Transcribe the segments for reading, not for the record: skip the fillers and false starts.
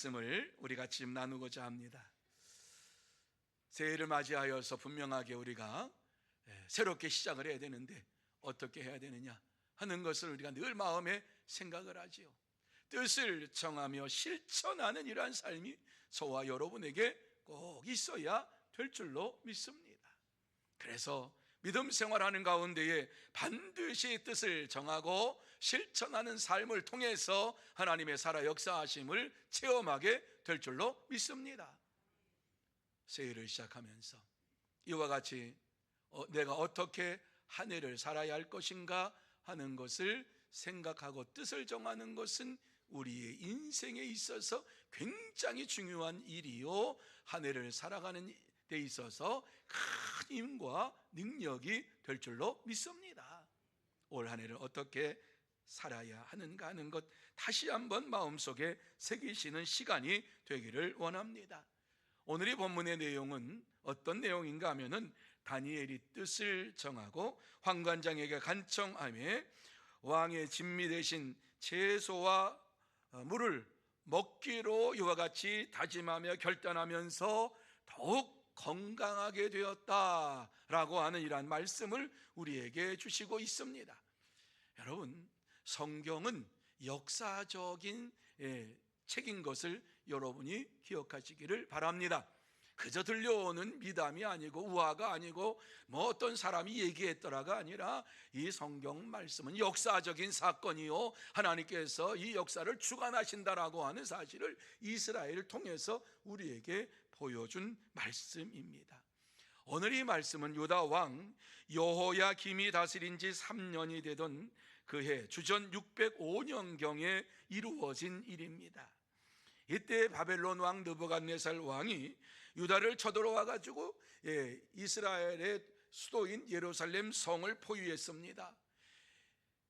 말씀을 우리가 지금 나누고자 합니다. 새해를 맞이하여서 분명하게 우리가 새롭게 시작을 해야 되는데 어떻게 해야 되느냐 하는 것을 우리가 늘 마음에 생각을 하지요. 뜻을 정하며 실천하는 이러한 삶이 저와 여러분에게 꼭 있어야 될 줄로 믿습니다. 그래서 믿음 생활하는 가운데에 반드시 뜻을 정하고 실천하는 삶을 통해서 하나님의 살아 역사하심을 체험하게 될 줄로 믿습니다. 새해를 시작하면서 이와 같이 내가 어떻게 한 해를 살아야 할 것인가 하는 것을 생각하고 뜻을 정하는 것은 우리의 인생에 있어서 굉장히 중요한 일이요, 한 해를 살아가는 데 있어서 큰 힘과 능력이 될 줄로 믿습니다. 올 한 해를 어떻게 살아야 하는가 하는 것 다시 한번 마음속에 새기시는 시간이 되기를 원합니다. 오늘의 본문의 내용은 어떤 내용인가 하면은 다니엘이 뜻을 정하고 환관장에게 간청하며 왕의 진미 대신 채소와 물을 먹기로 이와 같이 다짐하며 결단하면서 더욱 건강하게 되었다라고 하는 이러한 말씀을 우리에게 주시고 있습니다. 여러분, 성경은 역사적인 책인 것을 여러분이 기억하시기를 바랍니다. 그저 들려오는 미담이 아니고 우화가 아니고 뭐 어떤 사람이 얘기했더라가 아니라 이 성경 말씀은 역사적인 사건이요, 하나님께서 이 역사를 주관하신다라고 하는 사실을 이스라엘을 통해서 우리에게 보여준 말씀입니다. 오늘 이 말씀은 유다 왕 여호야김이 다스린 지 3년이 되던 그해 주전 605년경에 이루어진 일입니다. 이때 바벨론 왕 느부갓네살 왕이 유다를 쳐들어와 가지고 이스라엘의 수도인 예루살렘 성을 포위했습니다.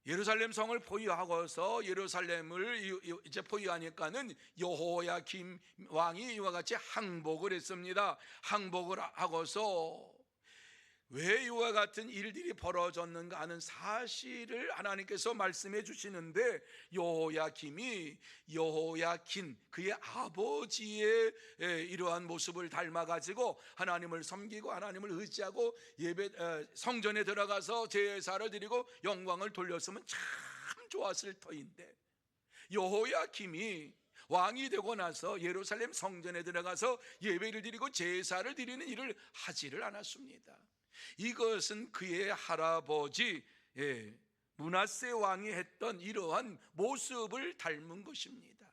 예루살렘 성을 포위하고서 예루살렘을 이제 포위하니까는 여호야김 왕이 이와 같이 항복을 했습니다. 항복을 하고서 왜 이와 같은 일들이 벌어졌는가 하는 사실을 하나님께서 말씀해 주시는데, 여호야긴 그의 아버지의 이러한 모습을 닮아가지고 하나님을 섬기고 하나님을 의지하고 성전에 들어가서 제사를 드리고 영광을 돌렸으면 참 좋았을 터인데, 여호야김이 왕이 되고 나서 예루살렘 성전에 들어가서 예배를 드리고 제사를 드리는 일을 하지를 않았습니다. 이것은 그의 할아버지 므낫세 왕이 했던 이러한 모습을 닮은 것입니다.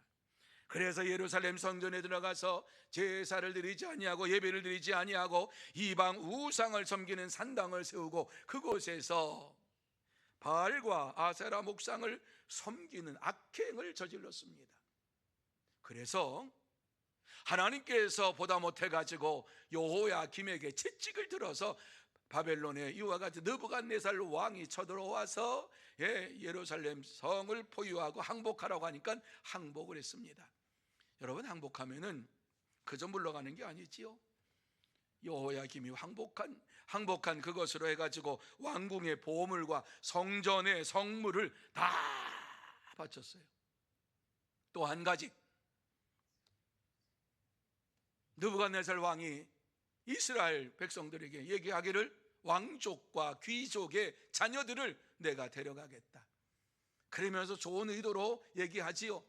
그래서 예루살렘 성전에 들어가서 제사를 드리지 아니하고 예배를 드리지 아니하고 이방 우상을 섬기는 산당을 세우고 그곳에서 바알과 아세라 목상을 섬기는 악행을 저질렀습니다. 그래서 하나님께서 보다 못해가지고 여호야김에게 채찍을 들어서 바벨론에 이와 같이 느부갓네살 왕이 쳐들어와서 예루살렘 성을 포위하고 항복하라고 하니까 항복을 했습니다. 여러분, 항복하면은 그저 물러가는 게 아니지요. 여호야김이 항복한 그것으로 해가지고 왕궁의 보물과 성전의 성물을 다 바쳤어요. 또 한 가지, 느부갓네살 왕이 이스라엘 백성들에게 얘기하기를 왕족과 귀족의 자녀들을 내가 데려가겠다. 그러면서 좋은 의도로 얘기하지요.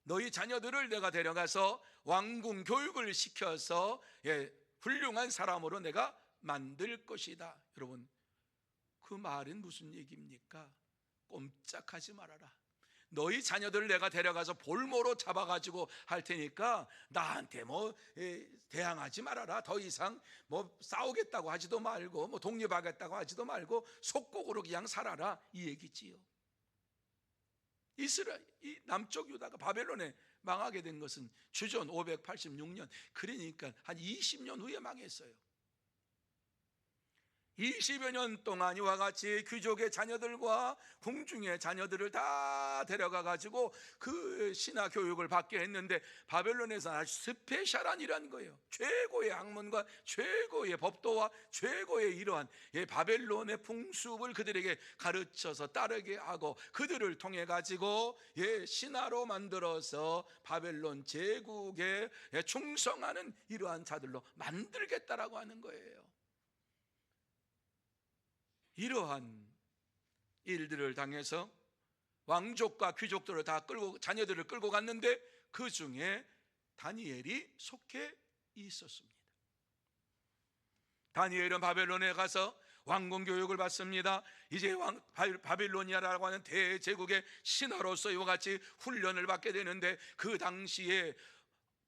너희 자녀들을 내가 데려가서 왕궁 교육을 시켜서 훌륭한 사람으로 내가 만들 것이다. 여러분, 그 말은 무슨 얘기입니까? 꼼짝하지 말아라. 너희 자녀들을 내가 데려가서 볼모로 잡아가지고 할 테니까 나한테 대항하지 말아라. 더 이상 싸우겠다고 하지도 말고 독립하겠다고 하지도 말고 속국으로 그냥 살아라, 이 얘기지요. 이 남쪽 유다가 바벨론에 망하게 된 것은 주전 586년, 그러니까 한 20년 후에 망했어요. 20여 년 동안 이와 같이 귀족의 자녀들과 궁중의 자녀들을 다 데려가 가지고 그 신화 교육을 받게 했는데, 바벨론에서 아주 스페셜한 일한 거예요. 최고의 학문과 최고의 법도와 최고의 이러한 바벨론의 풍습을 그들에게 가르쳐서 따르게 하고, 그들을 통해 가지고 신하로 만들어서 바벨론 제국에 충성하는 이러한 자들로 만들겠다라고 하는 거예요. 이러한 일들을 당해서 왕족과 귀족들을 다 끌고, 자녀들을 끌고 갔는데 그 중에 다니엘이 속해 있었습니다. 다니엘은 바벨론에 가서 왕궁 교육을 받습니다. 이제 바빌로니아라고 하는 대제국의 신하로서 이와 같이 훈련을 받게 되는데, 그 당시에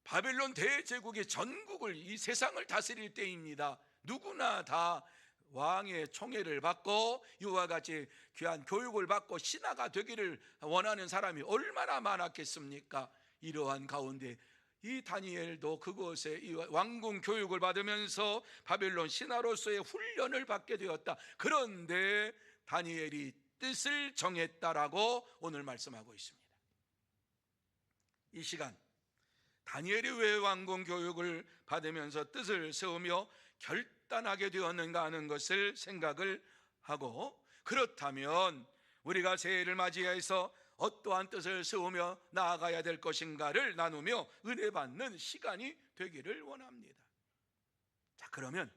바벨론 대제국이 전국을, 이 세상을 다스릴 때입니다. 누구나 다 왕의 총애를 받고 이와 같이 귀한 교육을 받고 신하가 되기를 원하는 사람이 얼마나 많았겠습니까? 이러한 가운데 이 다니엘도 그곳에 이 왕궁 교육을 받으면서 바벨론 신하로서의 훈련을 받게 되었다. 그런데 다니엘이 뜻을 정했다라고 오늘 말씀하고 있습니다. 이 시간 다니엘이 왜 왕궁 교육을 받으면서 뜻을 세우며 결단하게 되었는가 하는 것을 생각을 하고, 그렇다면 우리가 새해를 맞이해서 어떠한 뜻을 세우며 나아가야 될 것인가를 나누며 은혜 받는 시간이 되기를 원합니다. 자, 그러면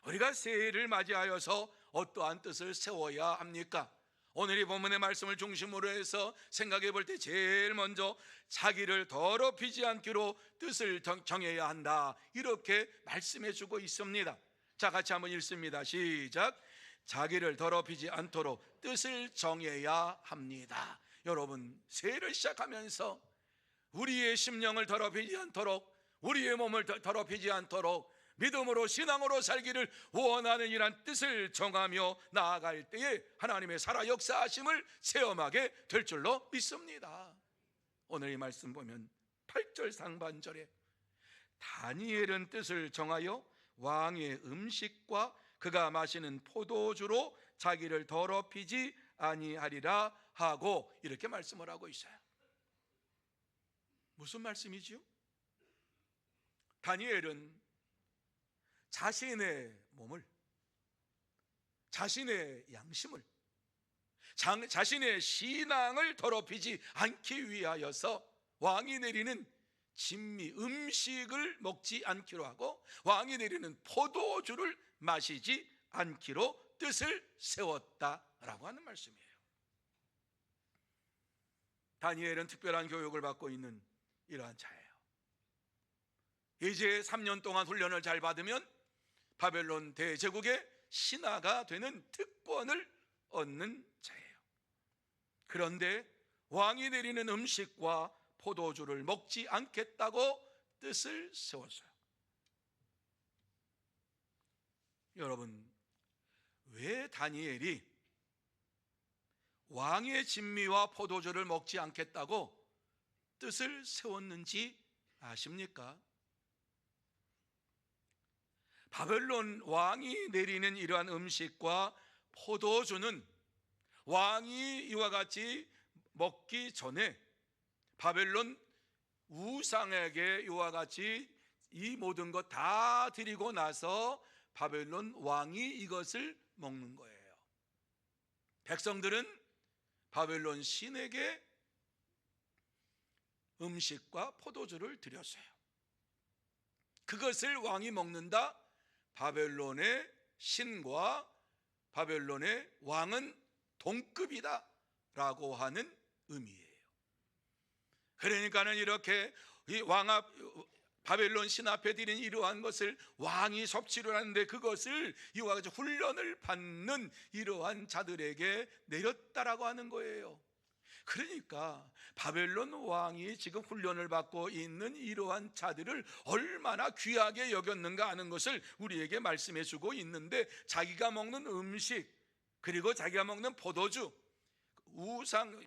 우리가 새해를 맞이하여서 어떠한 뜻을 세워야 합니까? 오늘 이 본문의 말씀을 중심으로 해서 생각해 볼 때 제일 먼저 자기를 더럽히지 않기로 뜻을 정해야 한다, 이렇게 말씀해 주고 있습니다. 자, 같이 한번 읽습니다. 시작. 자기를 더럽히지 않도록 뜻을 정해야 합니다. 여러분, 새해를 시작하면서 우리의 심령을 더럽히지 않도록, 우리의 몸을 더럽히지 않도록 믿음으로 신앙으로 살기를 원하는 이란 뜻을 정하며 나아갈 때에 하나님의 살아 역사하심을 체험하게 될 줄로 믿습니다. 오늘 이 말씀 보면 8절 상반절에 다니엘은 뜻을 정하여 왕의 음식과 그가 마시는 포도주로 자기를 더럽히지 아니하리라 하고, 이렇게 말씀을 하고 있어요. 무슨 말씀이지요? 다니엘은 자신의 몸을, 자신의 양심을, 자신의 신앙을 더럽히지 않기 위하여서 왕이 내리는 진미, 음식을 먹지 않기로 하고 왕이 내리는 포도주를 마시지 않기로 뜻을 세웠다라고 하는 말씀이에요. 다니엘은 특별한 교육을 받고 있는 이러한 자예요. 이제 3년 동안 훈련을 잘 받으면 바벨론 대제국의 신하가 되는 특권을 얻는 자예요. 그런데 왕이 내리는 음식과 포도주를 먹지 않겠다고 뜻을 세웠어요. 여러분, 왜 다니엘이 왕의 진미와 포도주를 먹지 않겠다고 뜻을 세웠는지 아십니까? 바벨론 왕이 내리는 이러한 음식과 포도주는 왕이 이와 같이 먹기 전에 바벨론 우상에게 이와 같이 이 모든 것 다 드리고 나서 바벨론 왕이 이것을 먹는 거예요. 백성들은 바벨론 신에게 음식과 포도주를 드렸어요. 그것을 왕이 먹는다. 바벨론의 신과 바벨론의 왕은 동급이다 라고 하는 의미예요. 그러니까는 이렇게 이 바벨론 신 앞에 드린 이러한 것을 왕이 섭취를 하는데, 그것을 이와 같이 훈련을 받는 이러한 자들에게 내렸다라고 하는 거예요. 그러니까 바벨론 왕이 지금 훈련을 받고 있는 이러한 자들을 얼마나 귀하게 여겼는가 하는 것을 우리에게 말씀해 주고 있는데, 자기가 먹는 음식 그리고 자기가 먹는 포도주,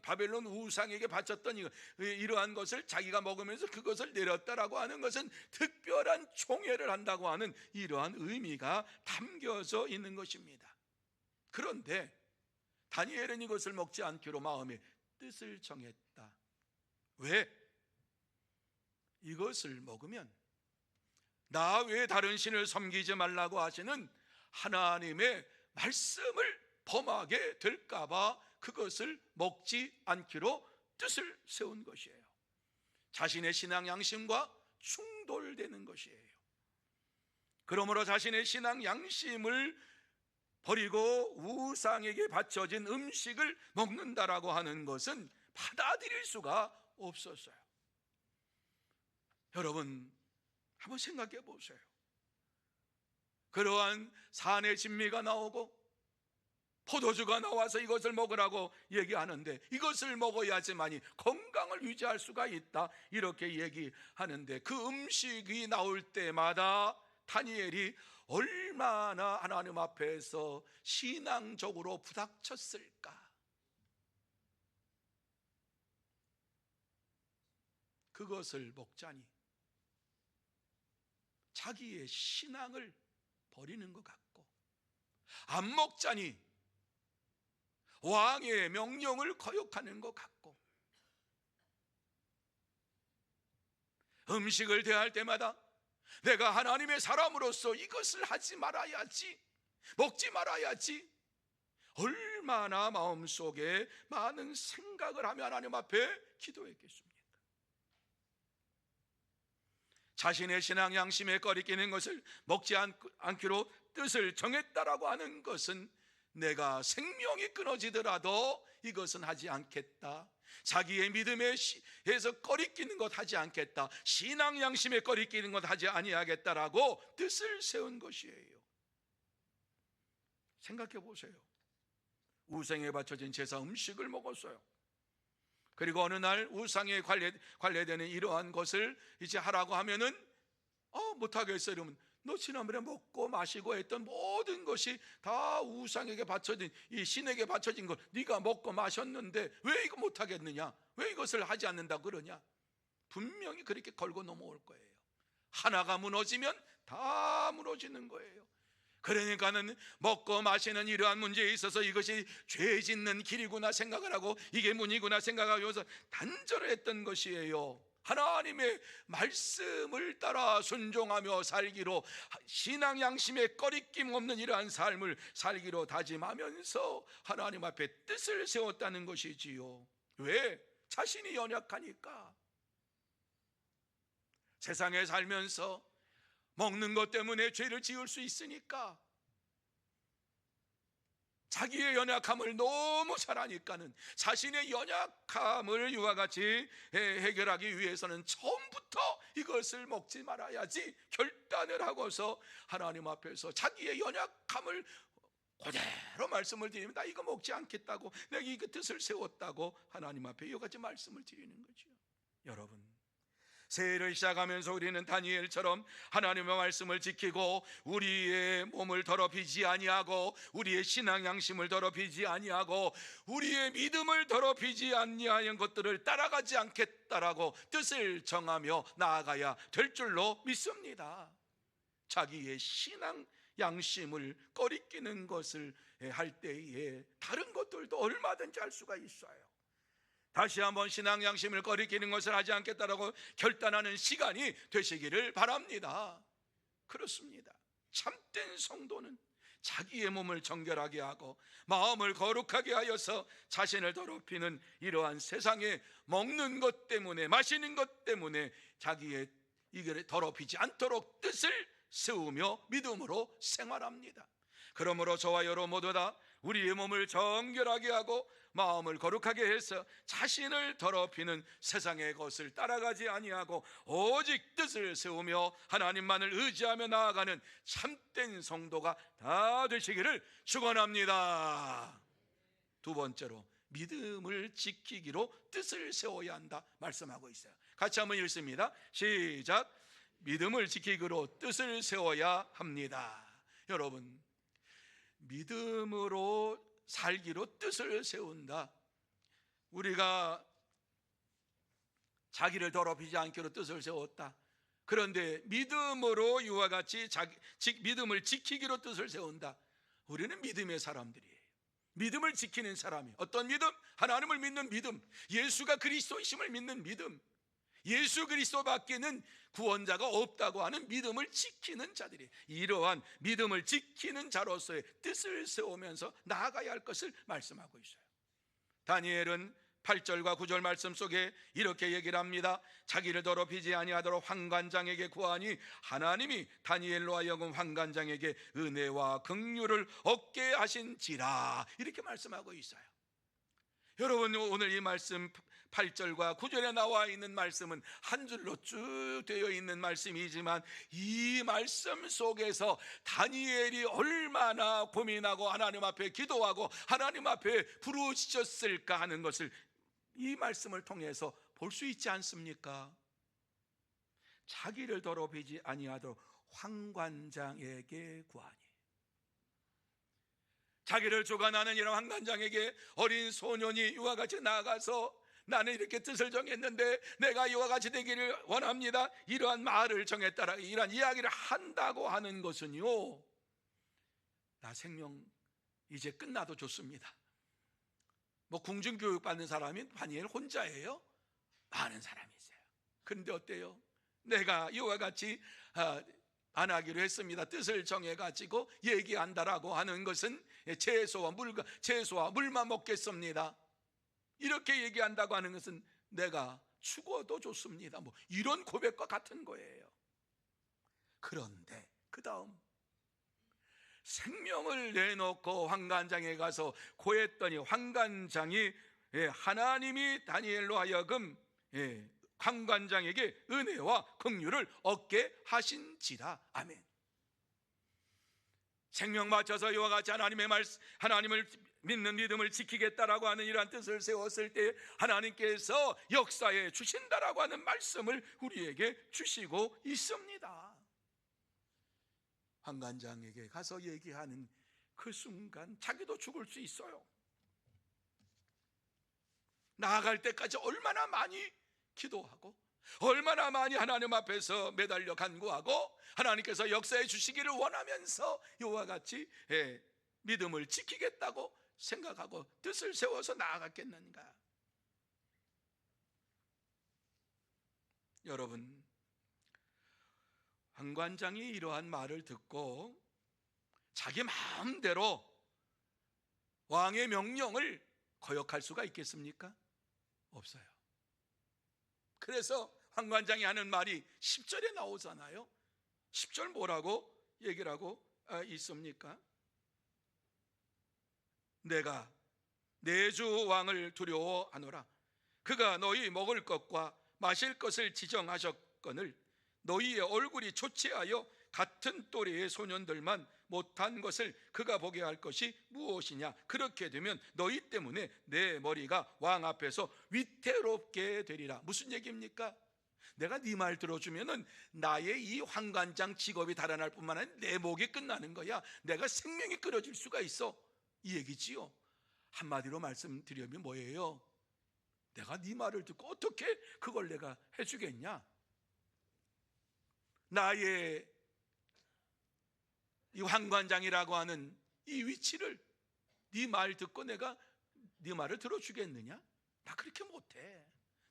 바벨론 우상에게 바쳤던 이러한 것을 자기가 먹으면서 그것을 내렸다라고 하는 것은 특별한 총애를 한다고 하는 이러한 의미가 담겨져 있는 것입니다. 그런데 다니엘은 이것을 먹지 않기로 마음의 뜻을 정했다. 왜? 이것을 먹으면 나 외에 다른 신을 섬기지 말라고 하시는 하나님의 말씀을 범하게 될까봐 그것을 먹지 않기로 뜻을 세운 것이에요. 자신의 신앙 양심과 충돌되는 것이에요. 그러므로 자신의 신앙 양심을 버리고 우상에게 바쳐진 음식을 먹는다라고 하는 것은 받아들일 수가 없었어요. 여러분 한번 생각해 보세요. 그러한 산의 진미가 나오고 포도주가 나와서 이것을 먹으라고 얘기하는데 이것을 먹어야지만이 건강을 유지할 수가 있다 이렇게 얘기하는데 그 음식이 나올 때마다 다니엘이 얼마나 하나님 앞에서 신앙적으로 부닥쳤을까. 그것을 먹자니 자기의 신앙을 버리는 것 같고, 안 먹자니 왕의 명령을 거역하는 것 같고, 음식을 대할 때마다 내가 하나님의 사람으로서 이것을 하지 말아야지, 먹지 말아야지, 얼마나 마음속에 많은 생각을 하며 하나님 앞에 기도했겠습니까? 자신의 신앙 양심에 꺼리끼는 것을 먹지 않기로 뜻을 정했다라고 하는 것은 내가 생명이 끊어지더라도 이것은 하지 않겠다, 자기의 믿음에서 꺼리끼는 것 하지 않겠다, 신앙 양심에 꺼리끼는 것 하지 아니하겠다라고 뜻을 세운 것이에요. 생각해 보세요. 우상에 바쳐진 제사 음식을 먹었어요. 그리고 어느 날 우상에 관련되는 이러한 것을 이제 하라고 하면은 못하겠어 이러면, 너 지난번에 먹고 마시고 했던 모든 것이 다 우상에게 바쳐진, 이 신에게 바쳐진 걸 네가 먹고 마셨는데 왜 이거 못하겠느냐, 왜 이것을 하지 않는다 그러냐. 분명히 그렇게 걸고 넘어올 거예요. 하나가 무너지면 다 무너지는 거예요. 그러니까는 먹고 마시는 이러한 문제에 있어서 이것이 죄 짓는 길이구나 생각을 하고 이게 문이구나 생각하면서 단절했던 것이에요. 하나님의 말씀을 따라 순종하며 살기로, 신앙 양심에 꺼리낌 없는 이러한 삶을 살기로 다짐하면서 하나님 앞에 뜻을 세웠다는 것이지요. 왜? 자신이 연약하니까. 세상에 살면서 먹는 것 때문에 죄를 지을 수 있으니까, 자기의 연약함을 너무 잘 아니까는 자신의 연약함을 이와 같이 해결하기 위해서는 처음부터 이것을 먹지 말아야지 결단을 하고서 하나님 앞에서 자기의 연약함을 그대로 말씀을 드리면 나 이거 먹지 않겠다고, 내가 이 뜻을 세웠다고 하나님 앞에 이와 같이 말씀을 드리는 거죠. 여러분, 새해를 시작하면서 우리는 다니엘처럼 하나님의 말씀을 지키고 우리의 몸을 더럽히지 아니하고 우리의 신앙 양심을 더럽히지 아니하고 우리의 믿음을 더럽히지 아니하는 것들을 따라가지 않겠다라고 뜻을 정하며 나아가야 될 줄로 믿습니다. 자기의 신앙 양심을 꺼리끼는 것을 할 때에 다른 것들도 얼마든지 할 수가 있어요. 다시 한번 신앙 양심을 꺼리끼는 것을 하지 않겠다라고 결단하는 시간이 되시기를 바랍니다. 그렇습니다. 참된 성도는 자기의 몸을 정결하게 하고 마음을 거룩하게 하여서 자신을 더럽히는 이러한 세상에 먹는 것 때문에, 마시는 것 때문에 자기의 이걸 더럽히지 않도록 뜻을 세우며 믿음으로 생활합니다. 그러므로 저와 여러분 모두 다 우리의 몸을 정결하게 하고 마음을 거룩하게 해서 자신을 더럽히는 세상의 것을 따라가지 아니하고 오직 뜻을 세우며 하나님만을 의지하며 나아가는 참된 성도가 다 되시기를 축원합니다. 두 번째로 믿음을 지키기로 뜻을 세워야 한다 말씀하고 있어요. 같이 한번 읽습니다. 시작. 믿음을 지키기로 뜻을 세워야 합니다. 여러분, 믿음으로 살기로 뜻을 세운다, 우리가 자기를 더럽히지 않기로 뜻을 세웠다. 그런데 믿음으로 이와 같이 믿음을 지키기로 뜻을 세운다. 우리는 믿음의 사람들이에요. 믿음을 지키는 사람이 어떤 믿음? 하나님을 믿는 믿음, 예수가 그리스도이심을 믿는 믿음, 예수 그리스도밖에는 구원자가 없다고 하는 믿음을 지키는 자들이, 이러한 믿음을 지키는 자로서의 뜻을 세우면서 나아가야 할 것을 말씀하고 있어요. 다니엘은 8절과 9절 말씀 속에 이렇게 얘기를 합니다. 자기를 더럽히지 아니하도록 환관장에게 구하니 하나님이 다니엘로 하여금 환관장에게 은혜와 긍휼을 얻게 하신지라, 이렇게 말씀하고 있어요. 여러분, 오늘 이 말씀 8절과 9절에 나와 있는 말씀은 한 줄로 쭉 되어 있는 말씀이지만, 이 말씀 속에서 다니엘이 얼마나 고민하고 하나님 앞에 기도하고 하나님 앞에 부르짖었을까 하는 것을 이 말씀을 통해서 볼 수 있지 않습니까? 자기를 더럽히지 아니하도록 환관장에게 구하니, 자기를 주관하는 이런 환관장에게 어린 소년이 이와 같이 나아가서 나는 이렇게 뜻을 정했는데 내가 이와 같이 되기를 원합니다, 이러한 말을 정했다라, 이러한 이야기를 한다고 하는 것은요, 나 생명 이제 끝나도 좋습니다. 뭐 궁중교육 받는 사람이 다니엘 혼자예요? 많은 사람이 있어요. 그런데 어때요? 내가 이와 같이 안 하기로 했습니다, 뜻을 정해가지고 얘기한다라고 하는 것은 채소와 물만 먹겠습니다, 이렇게 얘기한다고 하는 것은 내가 죽어도 좋습니다, 뭐 이런 고백과 같은 거예요. 그런데 그 다음 생명을 내놓고 환관장에 가서 고했더니 환관장이 하나님이 다니엘로 하여금 환관장에게 은혜와 긍휼을 얻게 하신지라. 아멘. 생명 바쳐서 이와 같이 하나님을 믿는 믿음을 지키겠다라고 하는 이러한 뜻을 세웠을 때 하나님께서 역사에 주신다라고 하는 말씀을 우리에게 주시고 있습니다. 환관장에게 가서 얘기하는 그 순간 자기도 죽을 수 있어요. 나아갈 때까지 얼마나 많이 기도하고 얼마나 많이 하나님 앞에서 매달려 간구하고 하나님께서 역사해 주시기를 원하면서 이와 같이 믿음을 지키겠다고 생각하고 뜻을 세워서 나아갔겠는가. 여러분, 환관장이 이러한 말을 듣고 자기 마음대로 왕의 명령을 거역할 수가 있겠습니까? 없어요. 그래서 환관장이 하는 말이 10절에 나오잖아요. 10절 뭐라고 얘기를 하고 있습니까? 내가 내 주 왕을 두려워하노라. 그가 너희 먹을 것과 마실 것을 지정하셨거늘 너희의 얼굴이 초췌하여 같은 또래의 소년들만 못한 것을 그가 보게 할 것이 무엇이냐. 그렇게 되면 너희 때문에 내 머리가 왕 앞에서 위태롭게 되리라. 무슨 얘기입니까? 내가 네 말 들어주면은 나의 이 환관장 직업이 달아날 뿐만 아니라 내 목이 끝나는 거야. 내가 생명이 끊어질 수가 있어, 이 얘기지요. 한마디로 말씀드리면 뭐예요? 내가 네 말을 듣고 어떻게 그걸 내가 해주겠냐? 나의 이 환관장이라고 하는 이 위치를 네 말 듣고 내가 네 말을 들어주겠느냐? 나 그렇게 못해.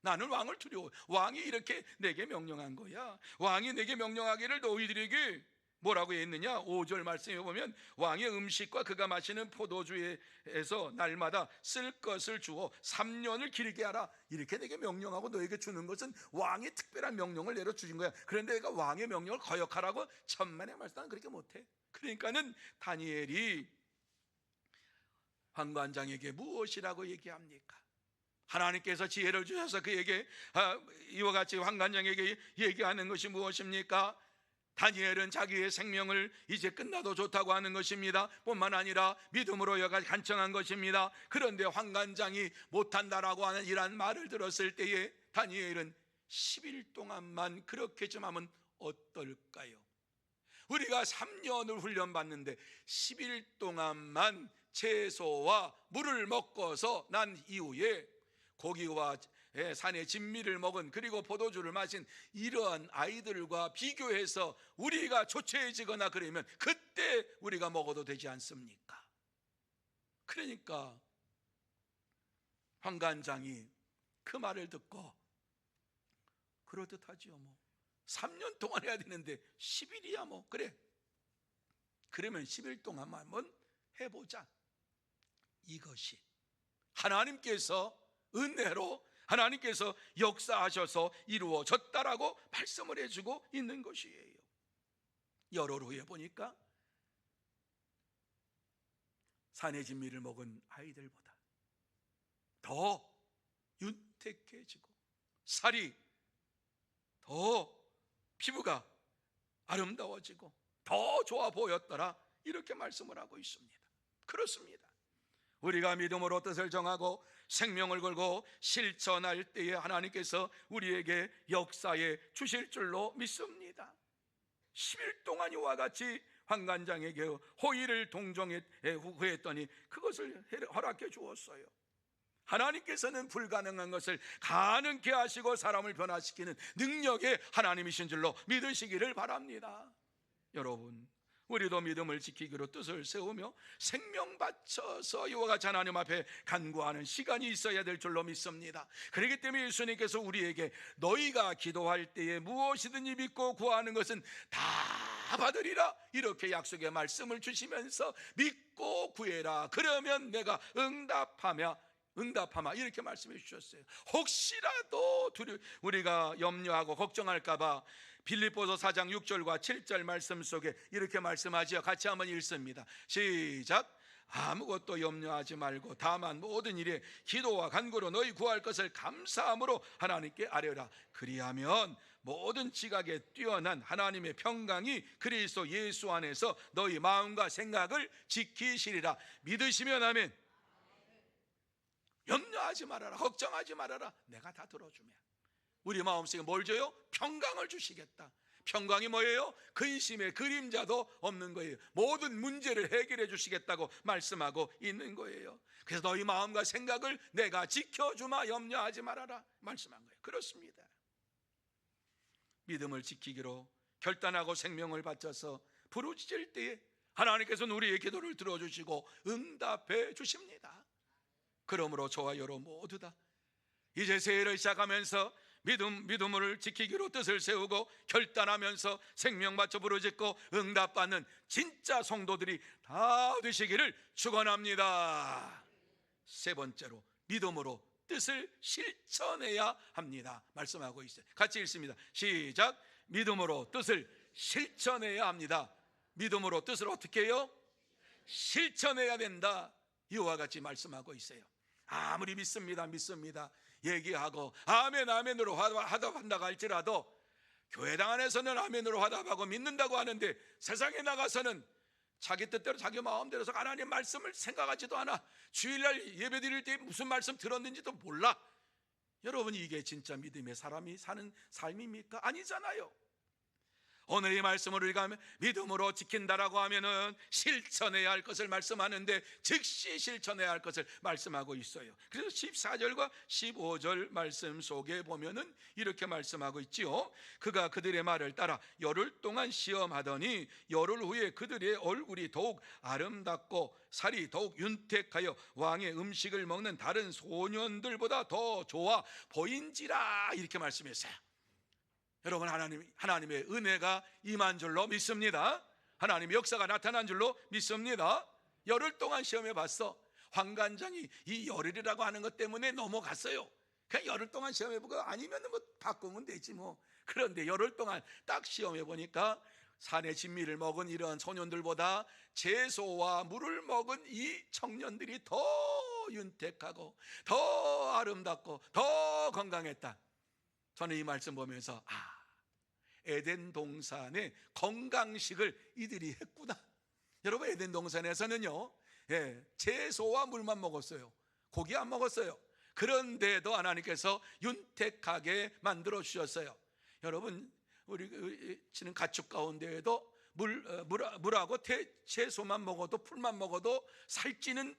나는 왕을 두려워. 왕이 이렇게 내게 명령한 거야. 왕이 내게 명령하기를 너희들에게 뭐라고 했느냐? 5절 말씀에 보면 왕의 음식과 그가 마시는 포도주에서 날마다 쓸 것을 주어 3년을 길게 하라. 이렇게 내게 명령하고 너에게 주는 것은 왕의 특별한 명령을 내려 주신 거야. 그런데 내가 왕의 명령을 거역하라고? 천만의 말씀, 난 그렇게 못해. 그러니까는 다니엘이 환관장에게 무엇이라고 얘기합니까? 하나님께서 지혜를 주셔서 그에게 이와 같이 환관장에게 얘기하는 것이 무엇입니까? 다니엘은 자기의 생명을 이제 끝나도 좋다고 하는 것입니다. 뿐만 아니라 믿음으로 여가 간청한 것입니다. 그런데 환관장이 못한다라고 하는 이러한 말을 들었을 때에 다니엘은 10일 동안만 그렇게 좀 하면 어떨까요? 우리가 3년을 훈련받는데 10일 동안만 채소와 물을 먹고서 난 이후에 고기와 산의 진미를 먹은, 그리고 포도주를 마신 이러한 아이들과 비교해서 우리가 초췌해지거나 그러면 그때 우리가 먹어도 되지 않습니까? 그러니까 환관장이 그 말을 듣고 그럴듯하지요. 3년 동안 해야 되는데 10일이야 그래, 그러면 10일 동안만 한번 해보자. 이것이 하나님께서 은혜로 하나님께서 역사하셔서 이루어졌다라고 말씀을 해주고 있는 것이에요. 열흘 후에 보니까 산의 진미를 먹은 아이들보다 더 윤택해지고 살이 더, 피부가 아름다워지고 더 좋아 보였더라, 이렇게 말씀을 하고 있습니다. 그렇습니다. 우리가 믿음으로 뜻을 정하고 생명을 걸고 실천할 때에 하나님께서 우리에게 역사해 주실 줄로 믿습니다. 10일 동안 이와 같이 환관장에게 호의를 동정에 구했더니 그것을 허락해 주었어요. 하나님께서는 불가능한 것을 가능케 하시고 사람을 변화시키는 능력의 하나님이신 줄로 믿으시기를 바랍니다. 여러분, 우리도 믿음을 지키기로 뜻을 세우며 생명 바쳐서 이와 같이 하나님 앞에 간구하는 시간이 있어야 될 줄로 믿습니다. 그렇기 때문에 예수님께서 우리에게 너희가 기도할 때에 무엇이든지 믿고 구하는 것은 다 받으리라, 이렇게 약속의 말씀을 주시면서 믿고 구해라, 그러면 내가 응답하마, 이렇게 말씀해 주셨어요. 혹시라도 우리가 염려하고 걱정할까봐 빌립보서 4장 6절과 7절 말씀 속에 이렇게 말씀하지요. 같이 한번 읽습니다. 시작. 아무것도 염려하지 말고 다만 모든 일에 기도와 간구로 너희 구할 것을 감사함으로 하나님께 아뢰라. 그리하면 모든 지각에 뛰어난 하나님의 평강이 그리스도 예수 안에서 너희 마음과 생각을 지키시리라. 믿으시면 아멘. 염려하지 말아라, 걱정하지 말아라, 내가 다 들어주면 우리 마음속에 뭘 줘요? 평강을 주시겠다. 평강이 뭐예요? 근심의 그림자도 없는 거예요. 모든 문제를 해결해 주시겠다고 말씀하고 있는 거예요. 그래서 너희 마음과 생각을 내가 지켜주마, 염려하지 말아라 말씀한 거예요. 그렇습니다. 믿음을 지키기로 결단하고 생명을 바쳐서 부르짖을 때에 하나님께서는 우리의 기도를 들어주시고 응답해 주십니다. 그러므로 저와 여러분 모두 다 이제 새해를 시작하면서 믿음을 지키기로 뜻을 세우고 결단하면서 생명 바쳐 부르짖고 응답받는 진짜 성도들이 다 되시기를 축원합니다. 세 번째로 믿음으로 뜻을 실천해야 합니다 말씀하고 있어요. 같이 읽습니다. 시작. 믿음으로 뜻을 실천해야 합니다. 믿음으로 뜻을 어떻게 해요? 실천해야 된다, 이와 같이 말씀하고 있어요. 아무리 믿습니다 얘기하고 아멘 아멘으로 화답한다고 할지라도 교회당 안에서는 아멘으로 화답하고 믿는다고 하는데 세상에 나가서는 자기 뜻대로 자기 마음대로서 하나님 말씀을 생각하지도 않아. 주일날 예배 드릴 때 무슨 말씀 들었는지도 몰라. 여러분, 이게 진짜 믿음의 사람이 사는 삶입니까? 아니잖아요. 오늘 이 말씀을 우리가 믿음으로 지킨다라고 하면은 실천해야 할 것을 말씀하는데 즉시 실천해야 할 것을 말씀하고 있어요. 그래서 14절과 15절 말씀 속에 보면은 이렇게 말씀하고 있지요. 그가 그들의 말을 따라 열흘 동안 시험하더니 열흘 후에 그들의 얼굴이 더욱 아름답고 살이 더욱 윤택하여 왕의 음식을 먹는 다른 소년들보다 더 좋아 보인지라, 이렇게 말씀했어요. 여러분, 하나님의 은혜가 임한 줄로 믿습니다. 하나님의 역사가 나타난 줄로 믿습니다. 열흘 동안 시험해 봤어. 환관장이 이 열흘이라고 하는 것 때문에 넘어갔어요. 그냥 열흘 동안 시험해 보고 아니면 바꾸면 되지 뭐. 그런데 열흘 동안 딱 시험해 보니까 산의 진미를 먹은 이런 소년들보다 채소와 물을 먹은 이 청년들이 더 윤택하고 더 아름답고 더 건강했다. 저는 이 말씀 보면서 에덴 동산의 건강식을 이들이 했구나. 여러분, 에덴 동산에서는요, 채소와 물만 먹었어요. 고기 안 먹었어요. 그런데도 하나님께서 윤택하게 만들어 주셨어요. 여러분, 우리 치는 가축 가운데에도 물하고 채소만 먹어도, 풀만 먹어도 살찌는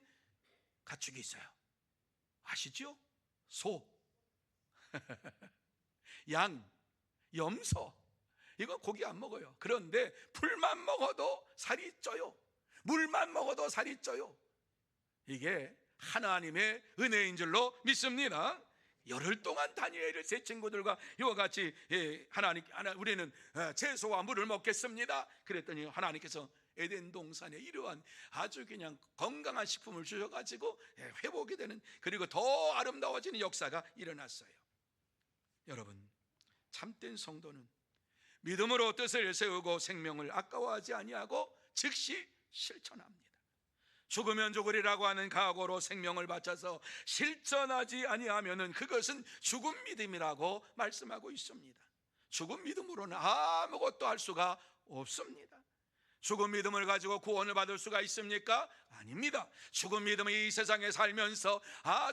가축이 있어요. 아시죠? 소, 양, 염소, 이거 고기 안 먹어요. 그런데 풀만 먹어도 살이 쪄요. 물만 먹어도 살이 쪄요. 이게 하나님의 은혜인 줄로 믿습니다. 열흘 동안 다니엘을 제 친구들과 이와 같이 우리는 채소와 물을 먹겠습니다. 그랬더니 하나님께서 에덴 동산에 이러한 아주 그냥 건강한 식품을 주셔가지고 회복이 되는, 그리고 더 아름다워지는 역사가 일어났어요. 여러분, 참된 성도는 믿음으로 뜻을 세우고 생명을 아까워하지 아니하고 즉시 실천합니다. 죽으면 죽으리라고 하는 각오로 생명을 바쳐서 실천하지 아니하면은 그것은 죽은 믿음이라고 말씀하고 있습니다. 죽은 믿음으로는 아무것도 할 수가 없습니다. 죽은 믿음을 가지고 구원을 받을 수가 있습니까? 아닙니다. 죽은 믿음이 이 세상에 살면서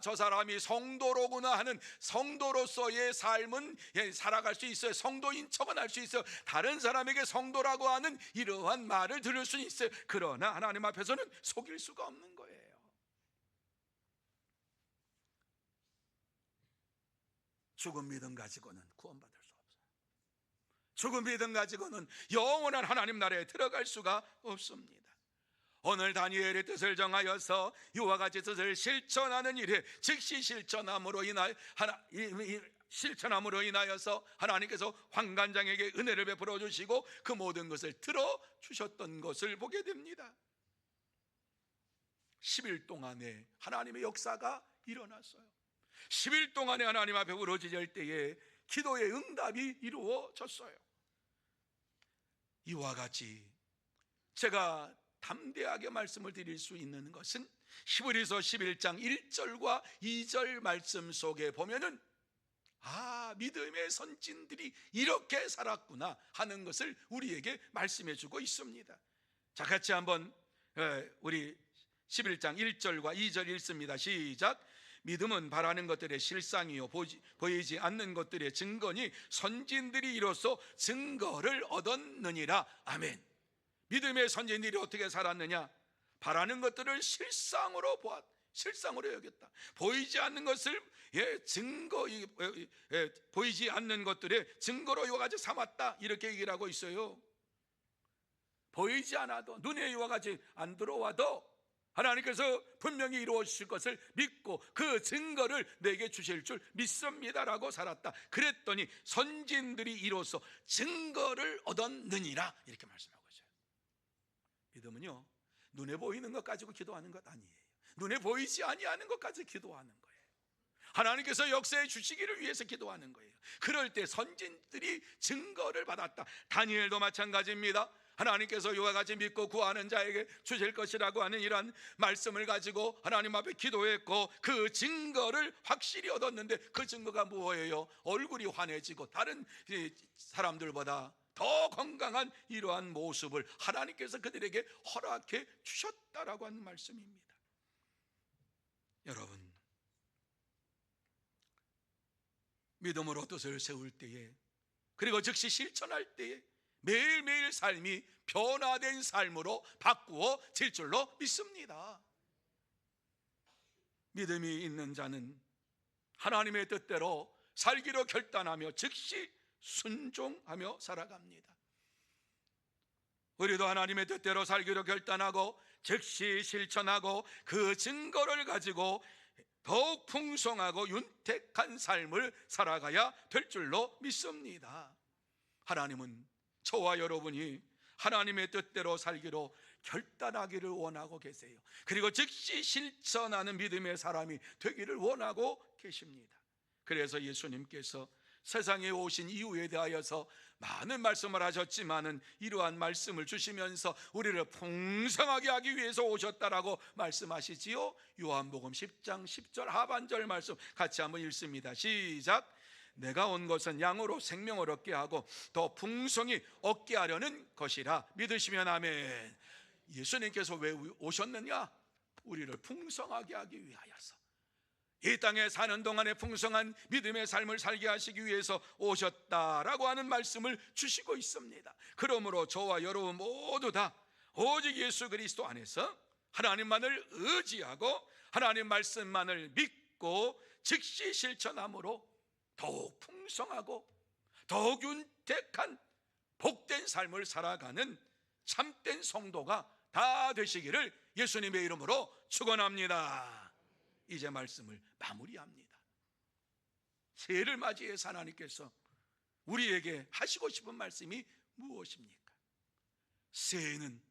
저 사람이 성도로구나 하는, 성도로서의 삶은 살아갈 수 있어요. 성도인 척은 할 수 있어요. 다른 사람에게 성도라고 하는 이러한 말을 들을 수는 있어요. 그러나 하나님 앞에서는 속일 수가 없는 거예요. 죽은 믿음 가지고는 구원받을 수 없어요. 죽은 믿음 가지고는 영원한 하나님 나라에 들어갈 수가 없습니다. 오늘 다니엘의 뜻을 정하여서 이와 같이 뜻을 실천하는 일에 즉시 실천함으로 인하여서 하나님께서 환관장에게 은혜를 베풀어 주시고 그 모든 것을 들어 주셨던 것을 보게 됩니다. 10일 동안에 하나님의 역사가 일어났어요. 10일 동안에 하나님 앞에 부르짖을 때에 기도의 응답이 이루어졌어요. 이와 같이 제가 담대하게 말씀을 드릴 수 있는 것은 히브리서 11장 1절과 2절 말씀 속에 보면은 믿음의 선진들이 이렇게 살았구나 하는 것을 우리에게 말씀해 주고 있습니다. 자, 같이 한번 우리 11장 1절과 2절 읽습니다. 시작. 믿음은 바라는 것들의 실상이요 보이지 않는 것들의 증거니 선진들이 이로써 증거를 얻었느니라. 아멘. 믿음의 선진들이 어떻게 살았느냐? 바라는 것들을 실상으로 여겼다. 보이지 않는 것을 보이지 않는 것들의 증거로 이와 같이 삼았다, 이렇게 얘기를 하고 있어요. 보이지 않아도, 눈에 이와 같이 안 들어와도 하나님께서 분명히 이루어 주실 것을 믿고 그 증거를 내게 주실 줄 믿습니다라고 살았다. 그랬더니 선진들이 이로써 증거를 얻었느니라, 이렇게 말씀하고 있어요. 믿음은요, 눈에 보이는 것 가지고 기도하는 것 아니에요. 눈에 보이지 아니하는 것 가지고 기도하는 거예요. 하나님께서 역사해 주시기를 위해서 기도하는 거예요. 그럴 때 선진들이 증거를 받았다. 다니엘도 마찬가지입니다. 하나님께서 이와 같이 믿고 구하는 자에게 주실 것이라고 하는 이러한 말씀을 가지고 하나님 앞에 기도했고 그 증거를 확실히 얻었는데, 그 증거가 무엇이에요? 얼굴이 환해지고 다른 사람들보다 더 건강한 이러한 모습을 하나님께서 그들에게 허락해 주셨다라고 하는 말씀입니다. 여러분, 믿음으로 뜻을 세울 때에, 그리고 즉시 실천할 때에 매일매일 삶이 변화된 삶으로 바꾸어질 줄로 믿습니다. 믿음이 있는 자는 하나님의 뜻대로 살기로 결단하며 즉시 순종하며 살아갑니다. 우리도 하나님의 뜻대로 살기로 결단하고 즉시 실천하고 그 증거를 가지고 더욱 풍성하고 윤택한 삶을 살아가야 될 줄로 믿습니다. 하나님은 저와 여러분이 하나님의 뜻대로 살기로 결단하기를 원하고 계세요. 그리고 즉시 실천하는 믿음의 사람이 되기를 원하고 계십니다. 그래서 예수님께서 세상에 오신 이유에 대하여서 많은 말씀을 하셨지만은 이러한 말씀을 주시면서 우리를 풍성하게 하기 위해서 오셨다라고 말씀하시지요. 요한복음 10장 10절 하반절 말씀 같이 한번 읽습니다. 시작. 내가 온 것은 양으로 생명을 얻게 하고 더 풍성히 얻게 하려는 것이라. 믿으시면 아멘. 예수님께서 왜 오셨느냐? 우리를 풍성하게 하기 위하여서, 이 땅에 사는 동안에 풍성한 믿음의 삶을 살게 하시기 위해서 오셨다라고 하는 말씀을 주시고 있습니다. 그러므로 저와 여러분 모두 다 오직 예수 그리스도 안에서 하나님만을 의지하고 하나님 말씀만을 믿고 즉시 실천함으로 더욱 풍성하고 더욱 윤택한 복된 삶을 살아가는 참된 성도가 다 되시기를 예수님의 이름으로 축원합니다. 이제 말씀을 마무리합니다. 새해를 맞이해서 하나님께서 우리에게 하시고 싶은 말씀이 무엇입니까? 새해는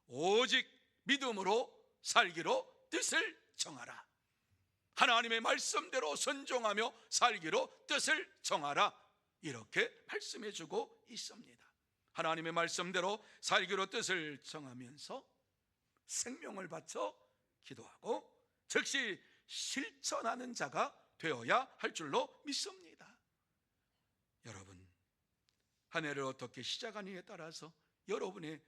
오직 믿음으로 살기로 뜻을 정하라. 하나님의 말씀대로 순종하며 살기로 뜻을 정하라. 이렇게 말씀해 주고 있습니다. 하나님의 말씀대로 살기로 뜻을 정하면서 생명을 바쳐 기도하고 즉시 실천하는 자가 되어야 할 줄로 믿습니다. 여러분, 한 해를 어떻게 시작하느냐에 따라서 여러분의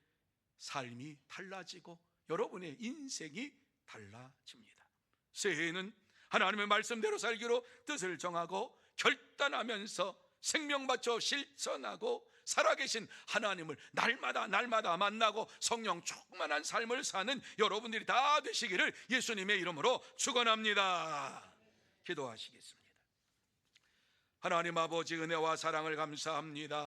삶이 달라지고 여러분의 인생이 달라집니다. 새해에는 하나님의 말씀대로 살기로 뜻을 정하고 결단하면서 생명 바쳐 실천하고 살아계신 하나님을 날마다 만나고 성령 충만한 삶을 사는 여러분들이 다 되시기를 예수님의 이름으로 축원합니다. 기도하시겠습니다. 하나님 아버지, 은혜와 사랑을 감사합니다.